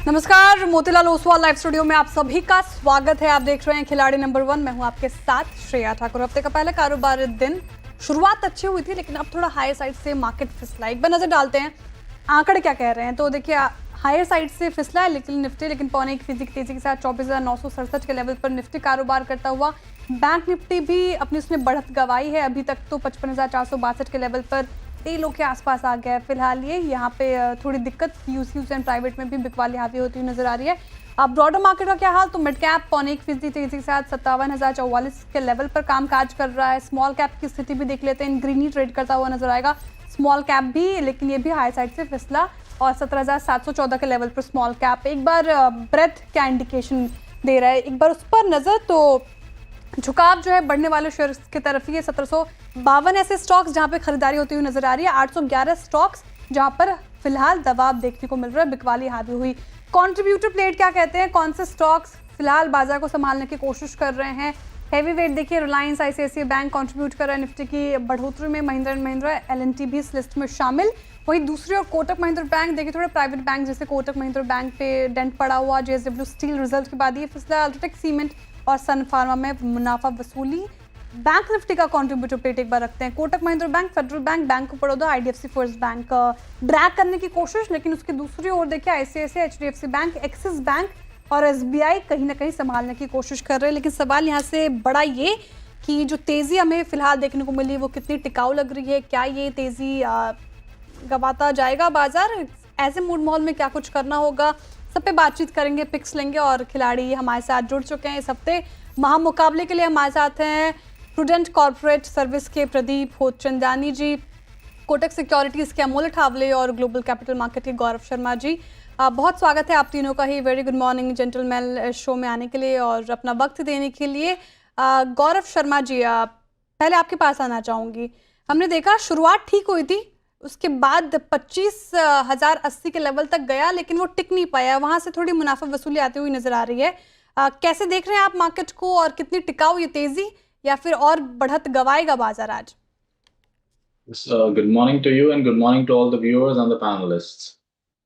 नमस्कार, Motilal Oswal live studio में आप सभी का स्वागत है। आप देख रहे हैं खिलाड़ी नंबर 1। मैं हूं आपके साथ श्रेया ठाकुर। हफ्ते का पहला कारोबार दिन शुरुआत अच्छी हुई थी, लेकिन अब थोड़ा हायर साइड से मार्केट फिसला। एक बार नजर डालते हैं आंकड़े क्या कह रहे हैं। तो देखिए, हायर साइड से फिसला है लेकिन निफ्टी, लेकिन 0.25% की तेजी के साथ 24,967 के लेवल पर निफ्टी कारोबार करता हुआ। बैंक निफ्टी भी अपनी उसमें बढ़त गवाई है। अभी तक तो 55,462 के लेवल पर तेलों के आसपास आ गया है फिलहाल। ये यहाँ पे थोड़ी दिक्कत यूसीज एंड प्राइवेट में भी बिकवाली हावी होती हुई नजर आ रही है। अब ब्रॉडर मार्केट का क्या हाल, तो मिड कैप 0.1% तेजी के साथ 57,044 के लेवल पर कामकाज कर रहा है। स्मॉल कैप की स्थिति भी देख लेते हैं, इन ग्रीनी ट्रेड करता हुआ नजर आएगा स्मॉल कैप भी, लेकिन ये भी हाई साइड से फिसला और 17,714 के लेवल पर स्मॉल कैप। एक बार ब्रेथ क्या इंडिकेशन दे रहा है, एक बार उस पर नजर। तो झुकाव जो है बढ़ने वाले शेयर्स की तरफ ही है। 1752 ऐसे स्टॉक्स जहां पे खरीदारी होती हुई नजर आ रही है। 811 स्टॉक्स जहां पर फिलहाल दबाव देखने को मिल रहा है, बिकवाली हावी हुई। कंट्रीब्यूटर प्लेट क्या कहते हैं, कौन से स्टॉक्स फिलहाल बाजार को संभालने की कोशिश कर रहे हैं। हैवी वेट देखिए, रिलायंस, आईसीआईसीआई बैंक कंट्रीब्यूट कर रहा है निफ्टी की बढ़ोतरी में। महिंद्रा एंड महिंद्रा, एलएनटी भी इस लिस्ट में शामिल। वहीं दूसरी ओर कोटक महिंद्रा बैंक देखिए, थोड़े प्राइवेट बैंक जैसे कोटक महिंद्रा बैंक पे डेंट पड़ा हुआ। जेएसडब्ल्यू स्टील रिजल्ट के बाद ये फिसला। अल्ट्राटेक सीमेंट और सन फार्मा में मुनाफा वसूली। बैंक निफ्टी का कंट्रीब्यूटर प्लेट एक बार रखते हैं। Kotak Mahindra bank, federal bank, bank of Baroda, IDFC first bank drag करने की कोशिश, लेकिन उसकी दूसरी ओर देखिए ICICI, HDFC bank, axis bank और एसबीआई कहीं ना कहीं संभालने की कोशिश कर रहे हैं। लेकिन सवाल यहाँ से बड़ा ये कि जो तेजी हमें फिलहाल देखने को मिली वो कितनी टिकाऊ लग रही है। क्या ये तेजी गवाता जाएगा बाजार? ऐसे मूड माहौल में क्या कुछ करना होगा, सब पे बातचीत करेंगे, पिक्स लेंगे। और खिलाड़ी हमारे साथ जुड़ चुके हैं इस हफ्ते। महामुकाबले के लिए हमारे साथ हैं प्रूडेंट कॉर्पोरेट सर्विस के प्रदीप होतचंदानी जी, कोटक सिक्योरिटीज के अमोल ठावले और ग्लोबल कैपिटल मार्केट के गौरव शर्मा जी। बहुत स्वागत है आप तीनों का ही। Very good morning gentleman show में आने के लिए और अपना वक्त देने के लिए। गौरव शर्मा जी, पहले आपके पास आना चाहूँगी। हमने देखा शुरुआत ठीक हुई थी, उसके बाद 25,080 के लेवल तक गया, लेकिन वो टिक नहीं पाया। वहां से थोड़ी मुनाफा वसूली आती हुई नजर आ रही है। कैसे देख रहे हैं आप मार्केट को और कितनी टिकाऊ ये तेजी, या फिर और बढ़त गवाएगा बाजार आज? Good morning to you and good morning to all the viewers and the panelists.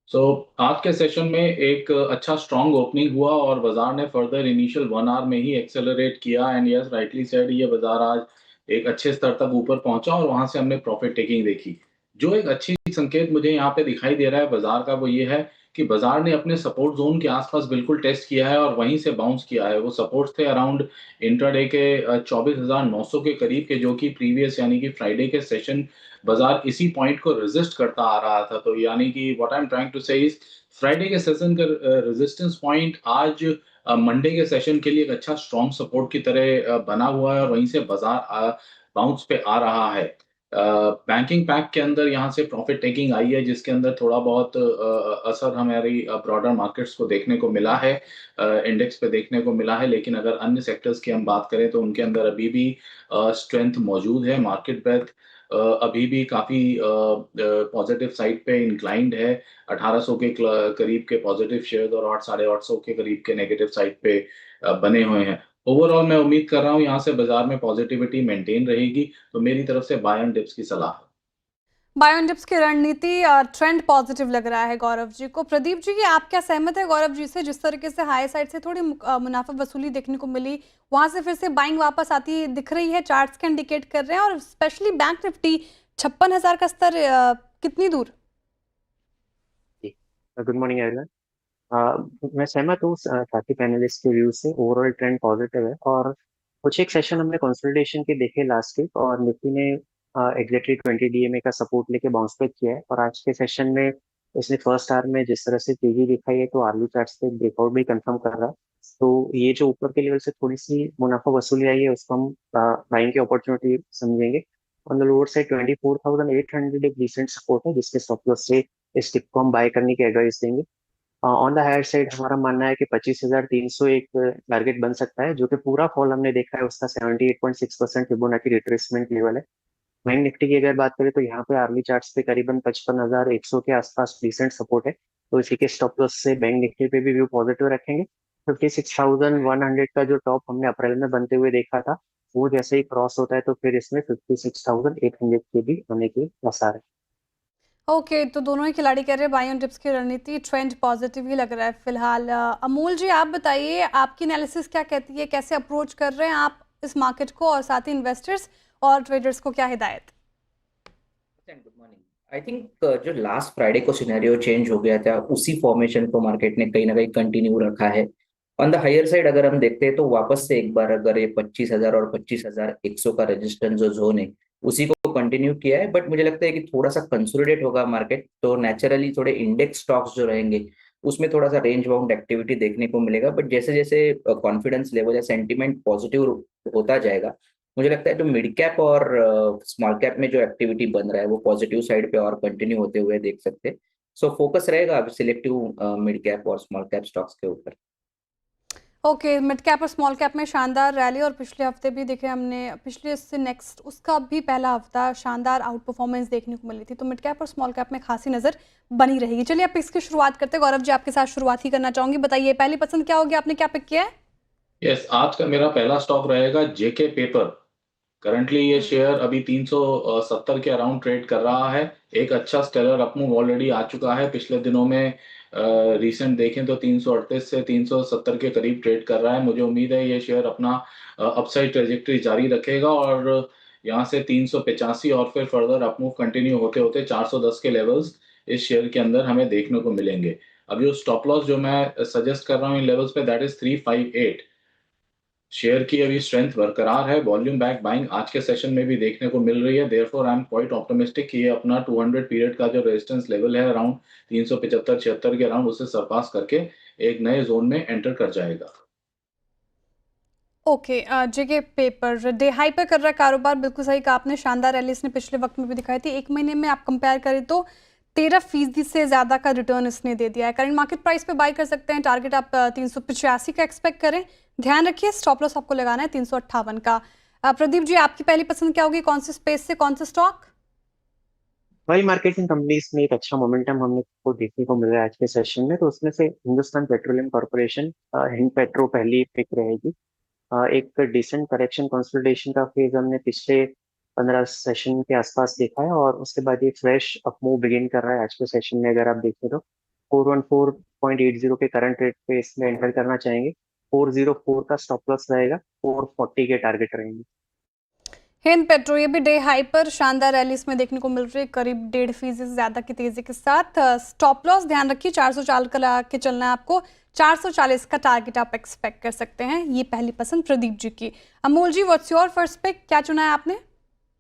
So आज के सेशन में एक अच्छा स्ट्रॉन्ग ओपनिंग हुआ और बाजार ने फर्दर इनिशियल 1 आवर में ही एक्सेलरेट किया एंड यस राइटली सेड, ये बाजार आज एक अच्छे स्तर तक ऊपर पहुंचा और वहां से हमने प्रॉफिट टेकिंग देखी। जो एक अच्छी संकेत मुझे यहाँ पे दिखाई दे रहा है बाजार का, वो ये है कि बाजार ने अपने सपोर्ट जोन के आसपास बिल्कुल टेस्ट किया है और वहीं से बाउंस किया है। वो सपोर्ट्स थे अराउंड इंट्राडे के 24,900 के करीब के, जो कि प्रीवियस यानी कि फ्राइडे के सेशन बाजार इसी पॉइंट को रेजिस्ट करता आ रहा था। तो यानी कि what I am trying to say is Friday के सेशन का रेजिस्टेंस पॉइंट आज मंडे के सेशन के लिए एक अच्छा स्ट्रॉन्ग सपोर्ट की तरह बना हुआ है और वहीं से बाजार बाउंस पे आ रहा है। बैंकिंग पैक के अंदर यहाँ से प्रॉफिट टेकिंग आई है, जिसके अंदर थोड़ा बहुत असर हमारी ब्रॉडर मार्केट्स को देखने को मिला है, इंडेक्स पे देखने को मिला है। लेकिन अगर अन्य सेक्टर्स की हम बात करें तो उनके अंदर अभी भी स्ट्रेंथ मौजूद है। मार्केट ब्रेथ अभी भी काफी पॉजिटिव साइड पे इंक्लाइंड है। 1800 के करीब के पॉजिटिव शेयर और 800-850 के करीब के नेगेटिव साइड पे बने हुए हैं। ओवरऑल मैं उम्मीद कर रहा हूँ यहाँ से बाजार में पॉजिटिविटी मेंटेन रहेगी, तो मेरी तरफ से बाय एंड डिप्स की सलाह है। बाय एंड डिप्स की रणनीति, ट्रेंड पॉजिटिव लग रहा है गौरव जी को। प्रदीप जी, ये आप क्या सहमत है गौरव जी से? जिस तरीके से हाई साइड से थोड़ी मुनाफा वसूली देखने को मिली, वहां से फिर से बाइंग वापस आती दिख रही है, चार्ट्स के इंडिकेट कर रहे हैं। और स्पेशली बैंक निफ्टी 56,000 का स्तर कितनी दूर? Good morning everyone. मैं सहमत हूँ साथी पैनलिस्ट के व्यू से। ओवरऑल ट्रेंड पॉजिटिव है और कुछ एक सेशन हमने कंसोलिडेशन के देखे लास्ट वीक और निफ्टी ने एग्जैक्टली 20 डीएमए का सपोर्ट लेके बाउंस बैक किया है। और आज के सेशन में इसने फर्स्ट आवर में जिस तरह से तेजी दिखाई है, तो आर्ली चार्ट्स पे ब्रेकआउट भी कंफर्म कर रहा है। तो ये जो ऊपर के लेवल से थोड़ी सी मुनाफा वसूली आई है, उसको हम बाइंग की अपॉर्चुनिटी समझेंगे। ऑन द लोअर साइड 24,800 एक रिसेंट सपोर्ट है, जिसके स्टॉप लॉस से इस टिप को हम बाय करने की एडवाइस देंगे। ऑन द हायर साइड हमारा मानना है कि 25,300 एक टारगेट बन सकता है, जो कि पूरा फॉल हमने देखा है उसका 78.6% फिबोनाची रिट्रेसमेंट लेवल है। बैंक निफ्टी की अगर बात करें तो यहाँ पे आर्ली चार्ट्स पे करीबन 55,100 के आसपास रिसेंट सपोर्ट है। तो इसी के स्टॉप लॉस से बैंक निफ्टी पे भी व्यू पॉजिटिव रखेंगे। 56,100 का जो टॉप हमने अप्रैल में बनते हुए देखा था, वो जैसे ही क्रॉस होता है तो फिर इसमें 56,800 के भी होने के आसार है। ओके, तो दोनों ही खिलाड़ी कह रहे हैं बाई ऑन डिप्स की रणनीति ट्रेंड पॉजिटिव ही लग रहा है फिलहाल। अमूल जी, आप बताइए आपकी एनालिसिस क्या कहती है, कैसे अप्रोच कर रहे हैं आप इस मार्केट को, और साथ ही इन्वेस्टर्स और ट्रेडर्स को क्या हिदायत? Good morning. आई थिंक जो लास्ट फ्राइडे को सिनेरियो चेंज हो गया था उसी फॉर्मेशन को मार्केट ने कहीं ना कहीं कंटिन्यू रखा है। ऑन द हायर साइड अगर हम देखते हैं तो वापस से एक बार अगर ये 25,000 और 25,100 का रेजिस्टेंस जो जोन है उसी को कंटिन्यू किया है, बट मुझे लगता है कि थोड़ा सा कंसोलिडेट होगा मार्केट, तो नेचुरली थोड़े इंडेक्स स्टॉक्स जो रहेंगे उसमें थोड़ा सा रेंज बाउंड एक्टिविटी देखने को मिलेगा। बट जैसे जैसे कॉन्फिडेंस लेवल या सेंटिमेंट पॉजिटिव होता जाएगा, मुझे लगता है जो मिड कैप और स्मॉल कैप में जो एक्टिविटी बन रहा है वो पॉजिटिव साइड पे और कंटिन्यू होते हुए देख सकते हैं। सो फोकस रहेगा अब सिलेक्टिव मिड कैप और स्मॉल कैप स्टॉक्स के ऊपर। ओके, मिड कैप और स्मॉल कैप में शानदार रैली, और पिछले हफ्ते भी देखे हमने, पिछले से नेक्स्ट उसका भी पहला हफ्ता शानदार आउट परफॉर्मेंस देखने को मिली थी, तो मिड कैप और स्मॉल कैप में खासी नज़र बनी रहेगी। चलिए आप इसकी शुरुआत करते हैं। गौरव जी, आपके साथ शुरुआत ही करना चाहूंगी, बताइए पहली पसंद क्या होगी, आपने क्या पिक किया है? यस, आज का मेरा पहला स्टॉक रहेगा जेके पेपर। करंटली ये शेयर अभी 370 के अराउंड ट्रेड कर रहा है। एक अच्छा स्टेलर अपमूव ऑलरेडी आ चुका है। पिछले दिनों में रीसेंट देखें तो 338 से 370 के करीब ट्रेड कर रहा है। मुझे उम्मीद है ये शेयर अपना अपसाइड ट्रेजेक्टरी जारी रखेगा और यहाँ से 385 और फिर फर्दर अपमूव कंटिन्यू होते होते 410 के लेवल्स इस शेयर के अंदर हमें देखने को मिलेंगे। अब जो स्टॉप लॉस जो मैं सजेस्ट कर रहा हूँ इन लेवल्स पे, दैट इज 358। शेयर की अभी स्ट्रेंथ बरकरार है। वॉल्यूम बैक बाइंग आज के सेशन में भी देखने को मिल रही है। Therefore I am quite optimistic कि ये अपना 200 पीरियड का जो रेजिस्टेंस लेवल है अराउंड 375-76 के अराउंड उसे सरपास करके एक नए जोन में एंटर कर जाएगा। ओके, जेके पेपर डे हाई पे कर रहा है कारोबार, बिल्कुल सही कहा आपने। शानदार रैली इसने पिछले वक्त में भी दिखाई थी। एक महीने में आप कंपेयर करें तो 13% से ज़्यादा का रिटर्न इसने दे दिया है। करंट मार्केट प्राइस पे बाय कर सकते हैं। टारगेट आप 385 का एक्सपेक्ट करें। ध्यान रखिए स्टॉप लॉस आपको लगाना है 358 का। प्रदीप जी, आपकी पहली पसंद क्या होगी, कौन से स्पेस से, कौन से स्टॉक? वेल, मार्केटिंग कंपनीज में एक अच्छा मोमेंटम हमने को देखने को मिल रहा है आज के सेशन में, तो उसमें से Hindustan petroleum corporation, Hind petro पहली पिक रहेगी। एक डिसेंट करेक्शन कंसोलिडेशन का फेज हमने पिछले 15 सेशन के आसपास देखा है, और उसके बाद ये फ्रेश अपमूव बिगिन कर रहा है आज के सेशन में। अगर आप देखें तो 414.80 के करंट रेट पे इसमें एंटर करना चाहेंगे। 404 का स्टॉप लॉस रहेगा, 440 के टारगेट रहेंगे। हिंद पेट्रो ये भी डे हाई पर शानदार रैली इसमें देखने को मिल रही है, करीब 1.5% से ज्यादा की तेजी के साथ। स्टॉप लॉस ध्यान रखिए 440 का लगा के चलना है आपको। 440 का टारगेट आप एक्सपेक्ट कर सकते हैं। ये पहली पसंद प्रदीप जी की। अमूल जी, व्हाट्स योर फर्स्ट पिक, क्या चुना है आपने?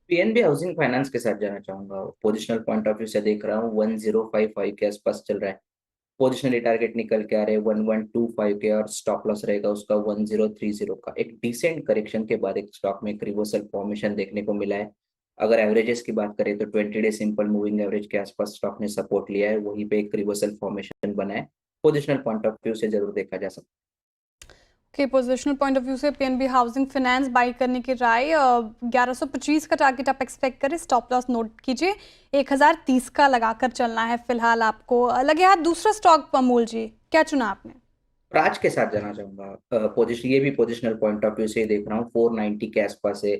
पीएनबी हाउसिंग फाइनेंस के साथ जाना चाहूंगा। पोजिशनल पॉइंट ऑफ व्यू से देख रहा हूँ 1055 के आसपास चल रहा है। पोजिशनली टारगेट निकल के आ रहे हैं 1125 के, और स्टॉप लॉस रहेगा उसका 1030 का। एक डिसेंट करेक्शन के बाद एक स्टॉक में एक रिवर्सल फॉर्मेशन देखने को मिला है। अगर एवरेजेस की बात करें तो 20 डे सिंपल मूविंग एवरेज के आसपास स्टॉक ने सपोर्ट लिया है, वहीं पे एक रिवर्सल फॉर्मेशन बना है। पोजिशनल पॉइंट ऑफ व्यू से जरूर देखा जा सकता है। के पोजिशनल पॉइंट ऑफ व्यू से पीएनबी हाउसिंग फाइनेंस बाई करने की राय। 1125 का टारगेट आप एक्सपेक्ट करें। स्टॉप लॉस नोट कीजिए 1030 का लगाकर चलना है फिलहाल आपको। लगे हाथ दूसरा स्टॉक, अमूल जी क्या चुना आपने? प्राज के साथ जाना चाहूंगा। पोजिशन ये भी पोजिशनल पॉइंट ऑफ व्यू से देख रहा हूँ 490 के आसपास है।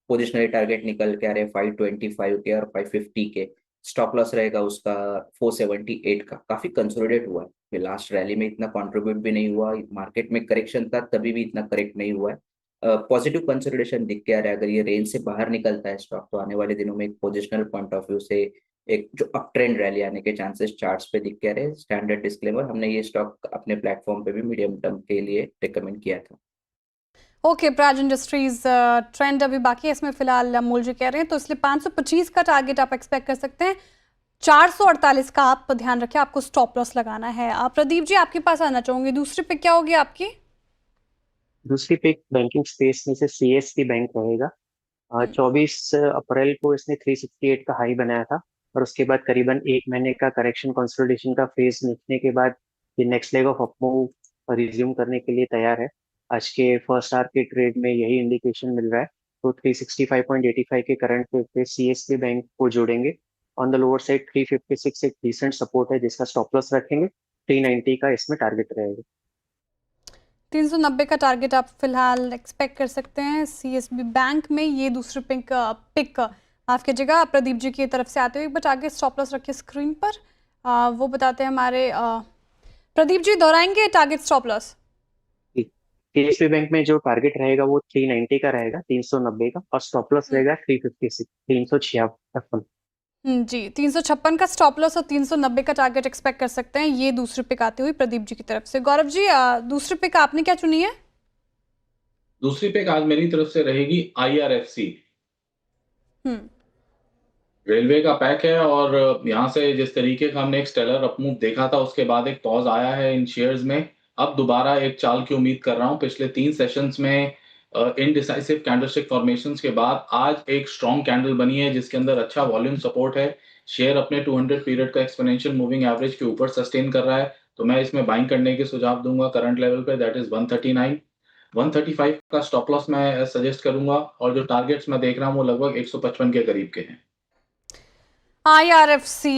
पोजिशनल टारगेट निकल के आ रहे 525 के और 550 के। स्टॉप लॉस रहेगा उसका 478 का। काफी कंसोलिडेट हुआ है, ये लास्ट रैली में इतना कंट्रीब्यूट भी नहीं हुआ। मार्केट में करेक्शन था तभी भी इतना करेक्ट नहीं हुआ है। पॉजिटिव कंसोलिडेशन दिख के आ रहा है। अगर ये रेंज से बाहर निकलता है स्टॉक तो आने वाले दिनों में एक पोजिशनल पॉइंट ऑफ व्यू से एक जो अप ट्रेंड रैली आने के चांसेस चार्ट्स पे दिख के रहे। स्टैंडर्ड डिस्क्लेमर, हमने ये स्टॉक अपने प्लेटफॉर्म पे भी मीडियम टर्म के लिए रिकमेंड किया था। ओके, प्राज इंडस्ट्रीज ट्रेंड अभी बाकी है इसमें फिलहाल, अमूल जी कह रहे हैं, तो इसलिए 525 का टारगेट आप एक्सपेक्ट कर सकते हैं। 448 का आप ध्यान रखें, आपको स्टॉप लॉस लगाना है। आप प्रदीप जी, आपके पास आना चाहूंगी, दूसरी पिक क्या होगी आपकी? दूसरी पिक बैंकिंग स्पेस में से सीएसबी बैंक रहेगा। 24 अप्रैल को इसने 368 का हाई बनाया था, और उसके बाद करीबन एक महीने का करेक्शन कंसोलिडेशन का फेज निकलने के बाद ये next leg of up move resume करने के लिए तैयार है। आज के फर्स्ट आवर के ट्रेड में यही इंडिकेशन मिल रहा है। तो 365.85 के करंट पे सीएसबी बैंक को जोड़ेंगे। ऑन द लोअर साइड 356 एक डिसेंट सपोर्ट है जिसका स्टॉप लॉस रखेंगे। 390 का इसमें टारगेट रहेगा। 390 का टारगेट आप फिलहाल एक्सपेक्ट कर सकते हैं सीएसबी बैंक में। ये दूसरी पिक माफ कीजिएगा, प्रदीप जी की तरफ से आते हुए एक बार आगे स्टॉप लॉस रखिए स्क्रीन पर। वो बताते हैं हमारे प्रदीप जी, दोहराएंगे target stop loss? KSB bank में जो टारगेट रहेगा वो 390 का रहेगा, 390 का, और स्टॉप लॉस रहेगा 356, 356। जी, 356 का स्टॉप लॉस और 390 का टारगेट एक्सपेक्ट कर सकते हैं। ये दूसरी पिक आती हुई प्रदीप जी की तरफ से। गौरव जी, दूसरी पिक आपने क्या चुनी है? दूसरी पिक आज मेरी तरफ से रहेगी IRFC। हम्म रेलवे का पैक है और यहाँ से जिस तरीके का हमने एक स्टेलर अपमूव देखा था उसके बाद एक पॉज आया है इन शेयर्स में। अब दोबारा एक चाल की उम्मीद कर रहा हूँ। पिछले 3 सेशंस में इनडिसाइसिव कैंडलस्टिक फॉर्मेशंस के बाद आज एक स्ट्रॉन्ग कैंडल बनी है जिसके अंदर अच्छा वॉल्यूम सपोर्ट है। शेयर अपने 200 पीरियड का एक्सपोनेंशियल मूविंग एवरेज के ऊपर सस्टेन कर रहा है, तो मैं इसमें बाइंग करने के सुझाव दूंगा करंट लेवल पे, दैट इज 139। 135 का स्टॉप लॉस मैं सजेस्ट करूंगा और जो टारगेट्स मैं देख रहा हूँ वो लगभग 155 के करीब के हैं। IRFC,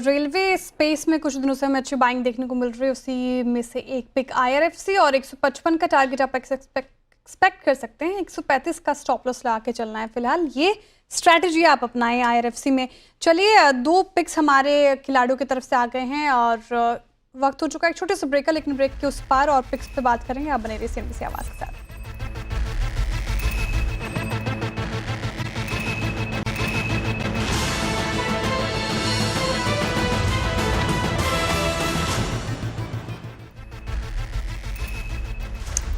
रेलवे स्पेस में कुछ दिनों से हमें अच्छी बाइंग देखने को मिल रही है, उसी में से एक पिक IRFC, और 155 का टारगेट आप एक्सपेक्ट कर सकते हैं। 135 का स्टॉप लॉस लगा के चलना है फिलहाल, ये स्ट्रैटेजी आप अपनाएं IRFC में। चलिए, 2 पिक्स हमारे खिलाड़ियों की तरफ से आ गए हैं और वक्त हो चुका है एक छोटे से ब्रेक का, लेकिन ब्रेक के उस पार और पिक्स पे बात करेंगे। आप बने रहिए CNBC आवाज़ के साथ।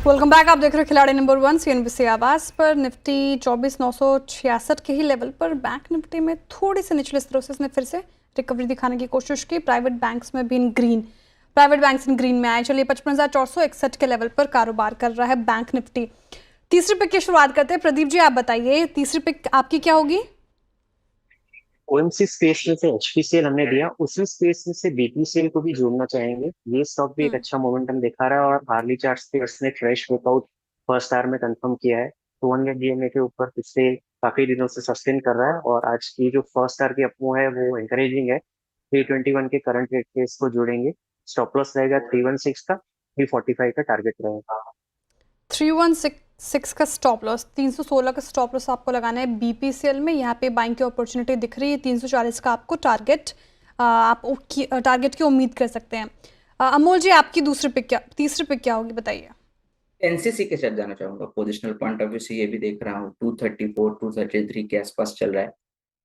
वेलकम बैक, आप देख रहे हैं खिलाड़ी नंबर 1 CNBC आवाज़ पर। निफ्टी 24,966 के ही लेवल पर, बैंक निफ्टी में थोड़ी सी निचले स्तरों से इसने फिर से रिकवरी दिखाने की कोशिश की। प्राइवेट बैंक्स में भी इन ग्रीन में आए। चलिए, 55,461 के लेवल पर कारोबार कर रहा है बैंक निफ्टी। तीसरी पिक की शुरुआत करते हैं। प्रदीप जी, आप बताइए, तीसरी पिक आपकी क्या होगी? ओएमसी स्पेस में से HPCL हमने दिया, उसी स्पेस में से BPCL को भी जोड़ना चाहेंगे। ये स्टॉक भी एक अच्छा मोमेंटम दिखा रहा है और हार्ली चार्ट्स पे उसने फ्रेश ब्रेकआउट फर्स्ट आवर में कंफर्म किया है। 200 DMA के ऊपर पिछले काफी दिनों से सस्टेन कर रहा है और आज की जो फर्स्ट आवर की अपमूव है वो एंकरेजिंग है। 321 के करंट रेट पे इसको जोड़ेंगे। स्टॉप लॉस रहेगा 316 का, 345 का टारगेट रहेगा। 316 का स्टॉप लॉस, 316 का स्टॉप लॉस आपको लगाना है BPCL में। यहाँ पे बाइंग की अपॉर्चुनिटी दिख रही है। 340 का आपको टारगेट, आप टारगेट की उम्मीद कर सकते हैं। अमोल जी, आपकी तीसरी पिक क्या होगी, बताइए? एनसीसी के साथ जाना चाहूंगा। पोजिशनल पॉइंट ऑफ व्यू से ये भी देख रहा हूँ 234 233 के आसपास चल रहा है।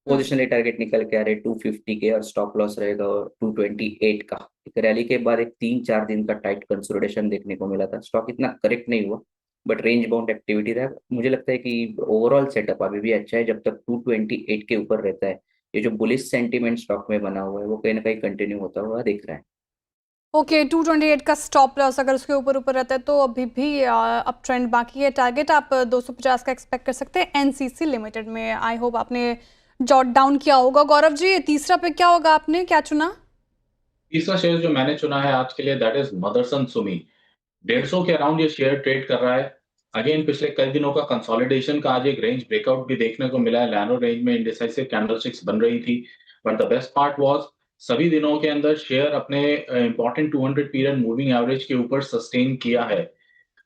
पोजिशनली टारगेट निकल के आ रहे 250 के और स्टॉप लॉस रहेगा 228 का। एक रैली के बाद एक 3-4 दिन का टाइट कंसोलिडेशन देखने को मिला था। स्टॉक इतना करेक्ट नहीं हुआ बट रेंज बाउंड एक्टिविटी रहा। मुझे लगता है कि ओवरऑल सेटअप अभी भी अच्छा है जब तक 228 के ऊपर रहता है। ये जो बुलिश सेंटीमेंट स्टॉक में बना हुआ है वो कहीं ना कहीं कंटिन्यू होता हुआ दिख रहा है। ओके, 228 का स्टॉप लॉस अगर उसके ऊपर रहता है तो अभी भी अप ट्रेंड बाकी है। टारगेट आप 250 का एक्सपेक्ट कर सकते हैं NCC लिमिटेड में। आई होप आपने जॉट डाउन किया होगा। गौरव जी, तीसरा पे क्या होगा, आपने क्या चुना? तीसरा शेयर जो मैंने चुना है आज के लिए दैट इज मदरसन सुमी। 150 के अराउंड ये शेयर ट्रेड कर रहा है। अगेन पिछले कई दिनों का कंसोलिडेशन का आज एक रेंज ब्रेकआउट भी देखने को मिला है। नैरो रेंज में इंडिसाइसिव कैंडलस्टिक्स बन रही थी, but the best part was सभी दिनों के अंदर शेयर अपने इंपॉर्टेंट 200 पीरियड मूविंग एवरेज के ऊपर सस्टेन किया है।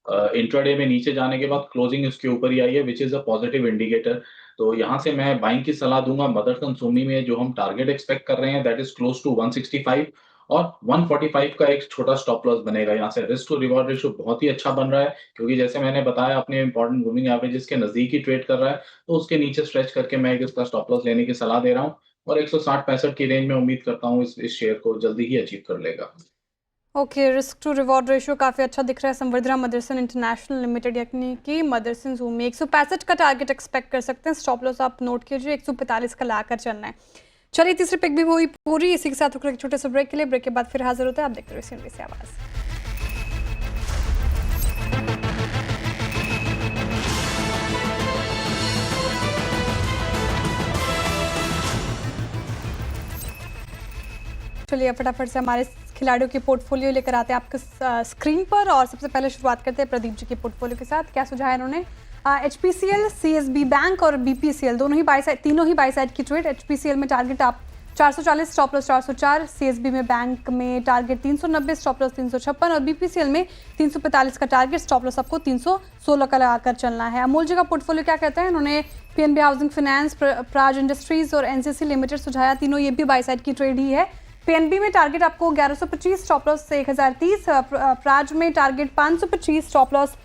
इंट्राडे में नीचे जाने के बाद क्लोजिंग इसके ऊपर ही आई है, which is a positive indicator. तो यहाँ से मैं बाइंग की सलाह दूंगा। मदरसन सुमी में जो हम टारगेट एक्सपेक्ट कर रहे हैं दैट इज क्लोज टू 165 और 145 का एक छोटा स्टॉप लॉस बनेगा। यहाँ से रिस्क टू रिवॉर्ड रेशियो बहुत ही अच्छा बन रहा है क्योंकि जैसे मैंने बताया अपने इंपॉर्टेंट मूविंग एवरेजेस के नजदीक ही ट्रेड कर रहा है, तो उसके नीचे स्ट्रेच करके मैं इसका स्टॉप लॉस लेने की सलाह दे रहा हूँ और 160-65 की रेंज में उम्मीद करता हूँ इस शेयर को जल्दी ही अचीव कर लेगा। Okay, risk to reward ratio काफ़ी अच्छा दिख रहा है। संवर्धना मदरसन इंटरनेशनल लिमिटेड यानी कि मदरसन जूम में 165 का टारगेट एक्सपेक्ट कर सकते हैं। स्टॉप लॉस आप नोट कीजिए, 145 का लाकर चलना है। चलिए, तीसरी पिक भी हुई पूरी। इसी के साथ रुक एक छोटे से ब्रेक के लिए। ब्रेक के बाद फिर हाजिर होते हैं। आप देखते रहिए CNBC आवाज़। चलिए, फटाफट से हमारे खिलाड़ियों की पोर्टफोलियो लेकर आते हैं आपके स्क्रीन पर और सबसे पहले शुरुआत करते हैं प्रदीप जी की पोर्टफोलियो के साथ। क्या सुझाया इन्होंने? HPCL, CSB बैंक और BPCL तीनों ही बाई साइड की ट्रेड। HPCL में टारगेट आप 440, स्टॉप लॉस 404। सीएसबी में बैंक में टारगेट 390, स्टॉप लॉस 356 और बीपीसीएल में 345 का टारगेट, स्टॉप लॉस आपको 316 का लगाकर चलना है। अमूल जी का पोर्टफोलियो क्या कहता है? इन्होंने PNB housing finance, Praj industries और एनसीसी लिमिटेड सुझाया। तीनों ये भी बाई साइड की ट्रेड ही है। पीएनबी में टारगेट आपको 1125, स्टॉप लॉस 1030। प्राज में टारगेट 525, स्टॉप लॉस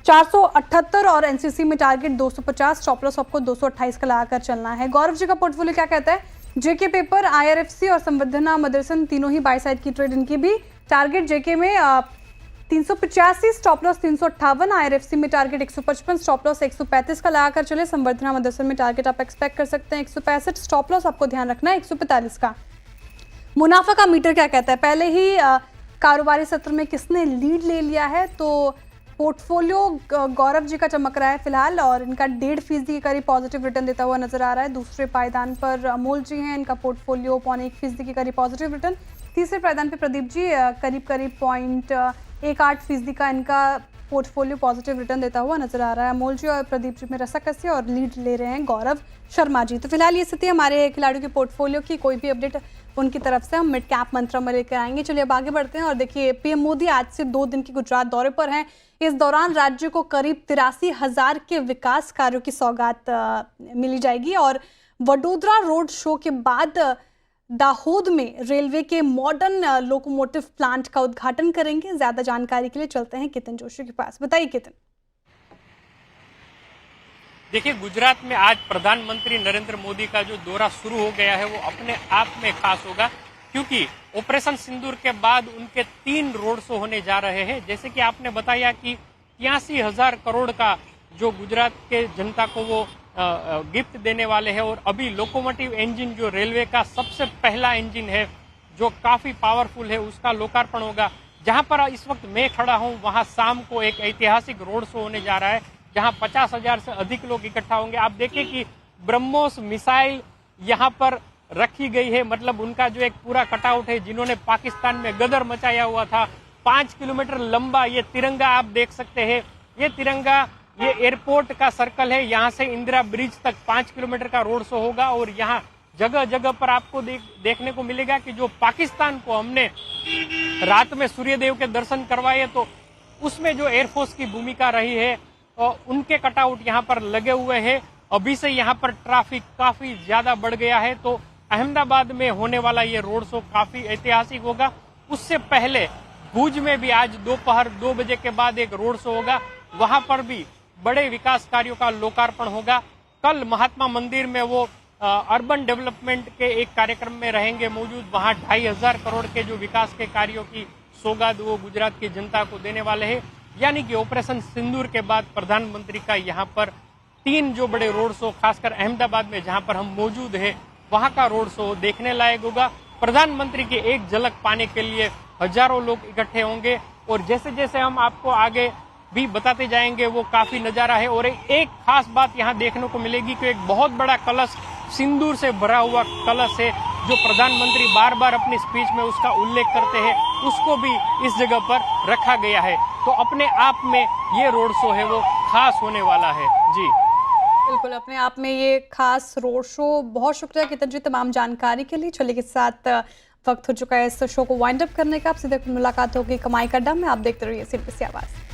478 और एनसीसी में टारगेट 250, स्टॉप लॉस आपको 228 का लगाकर चलना है। गौरव जी का पोर्टफोलियो क्या कहता है? जेके पेपर, आईआरएफसी और संवर्धना मदरसन तीनों ही बाई साइड की ट्रेड, इनकी भी टारगेट जेके में 385, स्टॉप लॉस 358, आईआरएफसी में टारगेट 155, स्टॉप लॉस 135 का लगाकर चले। संवर्धना मदरसन में टारगेट आप एक्सपेक्ट कर सकते हैं 165, स्टॉप लॉस आपको ध्यान रखना है 145 का। मुनाफा का मीटर क्या कहता है? पहले ही कारोबारी सत्र में किसने लीड ले लिया है? तो पोर्टफोलियो गौरव जी का चमक रहा है फिलहाल और इनका 1.5% के करीब पॉजिटिव रिटर्न देता हुआ नजर आ रहा है। दूसरे पायदान पर अमूल जी हैं, इनका पोर्टफोलियो 0.1% के करीब पॉजिटिव रिटर्न। तीसरे पायदान पे प्रदीप जी करीब 0.18% का इनका पोर्टफोलियो पॉजिटिव रिटर्न देता हुआ नजर आ रहा है। अमूल जी और प्रदीप जी में रस्साकसी और लीड ले रहे हैं गौरव शर्मा जी। तो फिलहाल ये स्थिति हमारे खिलाड़ियों के पोर्टफोलियो की। कोई भी अपडेट उनकी तरफ से हम मिड कैप मंत्रा में लेकर आएंगे। चलिए अब आगे बढ़ते हैं और देखिए पीएम मोदी आज से 2 दिन की गुजरात दौरे पर हैं। इस दौरान राज्य को करीब 83,000 के विकास कार्यों की सौगात मिली जाएगी और वडोदरा रोड शो के बाद दाहोद में रेलवे के मॉडर्न लोकोमोटिव प्लांट का उद्घाटन करेंगे। ज्यादा जानकारी के लिए चलते हैं कितन जोशी के पास। बताइए कितन। देखिए, गुजरात में आज प्रधानमंत्री नरेंद्र मोदी का जो दौरा शुरू हो गया है वो अपने आप में खास होगा, क्योंकि ऑपरेशन सिंदूर के बाद उनके 3 रोड शो होने जा रहे हैं। जैसे कि आपने बताया कि 83,000 करोड़ का जो गुजरात के जनता को वो गिफ्ट देने वाले हैं और अभी लोकोमोटिव इंजन जो रेलवे का सबसे पहला इंजन है जो काफी पावरफुल है उसका लोकार्पण होगा। जहां पर इस वक्त मैं खड़ा हूं वहां शाम को एक ऐतिहासिक रोड शो होने जा रहा है जहां 50,000 से अधिक लोग इकट्ठा होंगे। आप देखिए कि ब्रह्मोस मिसाइल यहां पर रखी गई है, मतलब उनका जो एक पूरा कटआउट है जिन्होंने पाकिस्तान में गदर मचाया हुआ था। 5 किलोमीटर लंबा ये तिरंगा आप देख सकते हैं। ये तिरंगा ये एयरपोर्ट का सर्कल है, यहाँ से इंदिरा ब्रिज तक 5 किलोमीटर का रोड शो होगा और यहाँ जगह जगह पर आपको देखने को मिलेगा कि जो पाकिस्तान को हमने रात में सूर्यदेव के दर्शन करवाए तो उसमें जो एयरफोर्स की भूमिका रही है और उनके कटआउट यहाँ पर लगे हुए हैं। अभी से यहाँ पर ट्रैफिक काफी ज्यादा बढ़ गया है, तो अहमदाबाद में होने वाला ये रोड शो काफी ऐतिहासिक होगा। उससे पहले भुज में भी आज दोपहर 2 बजे के बाद एक रोड शो होगा, वहां पर भी बड़े विकास कार्यों का लोकार्पण होगा। कल महात्मा मंदिर में वो अर्बन डेवलपमेंट के एक कार्यक्रम में रहेंगे मौजूद। वहां 2,500 करोड़ के जो विकास के कार्यों की सौगात वो गुजरात की जनता को देने वाले हैं। यानी कि ऑपरेशन सिंदूर के बाद प्रधानमंत्री का यहाँ पर 3 जो बड़े रोड शो, खासकर अहमदाबाद में जहाँ पर हम मौजूद हैं वहाँ का रोड शो देखने लायक होगा। प्रधानमंत्री की एक झलक पाने के लिए हजारों लोग इकट्ठे होंगे और जैसे जैसे हम आपको आगे भी बताते जाएंगे वो काफी नजारा है। और एक खास बात यहाँ देखने को मिलेगी कि एक बहुत बड़ा कलश, सिंदूर से भरा हुआ कलश है जो प्रधानमंत्री बार बार अपनी स्पीच में उसका उल्लेख करते हैं, उसको भी इस जगह पर रखा गया है। तो अपने आप में ये रोड शो है वो खास होने वाला है। जी बिल्कुल, अपने आप में ये खास रोड शो। बहुत शुक्रिया कितन जी तमाम जानकारी के लिए। चलिए के साथ वक्त हो चुका है इस शो को वाइंड अप करने का। आप सीधे मुलाकात होगी कमाई का अड्डा में। आप देखते रहिए CNBC आवाज़।